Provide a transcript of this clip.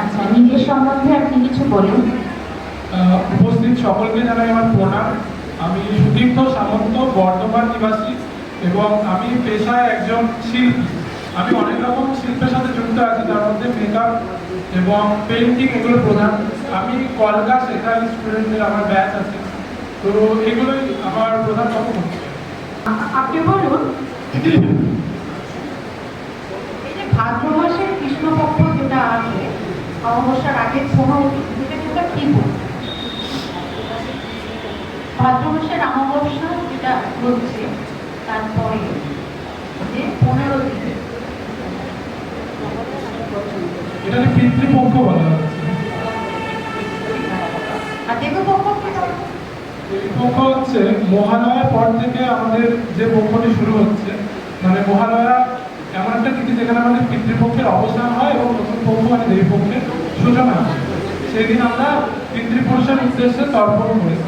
আচ্ছা, নিজের সম্বন্ধে আপনি কিছু বলুন। উপস্থিত সকলকে জানাই আমার প্রণাম। আমি সুদীপ্ত সামন্ত, বর্ধমান নিবাসী এবং আমি পেশায় একজন শিল্পী। আমি অনেক রকম শিল্পের সাথে যুক্ত আছি, তার মধ্যে মেকআপ এবং পেইন্টিং এগুলো প্রধান। আমি কলকা শেখাই, স্টুডেন্টদের আমার ব্যাচ আছে, তো এগুলোই আমার প্রধান লক্ষ্য। আপনি বলুন, এই যে ভাদ্র মাসের কৃষ্ণপক্ষ যেটা আছে, অমাবস্যার আগে 15 দিন, এটা কি বলুন? ভাদ্র মাসের অমাবস্যা যেটা হচ্ছে তারপরে যে 15 দিন, এটা পিতৃপক্ষ বলা হচ্ছে। আর দেবপক্ষ কি? দেবীপক্ষ হচ্ছে মহালয়ার পর থেকে আমাদের যে পক্ষটি শুরু হচ্ছে, মানে মহালয়া এমন একটা তিথি যেখানে আমাদের পিতৃপক্ষের অবসান হয় এবং নতুন পক্ষ মানে দেবীপক্ষের সূচনা হয়। সেই দিন আমরা পিতৃপুরুষের উদ্দেশ্যে তর্পণ করি।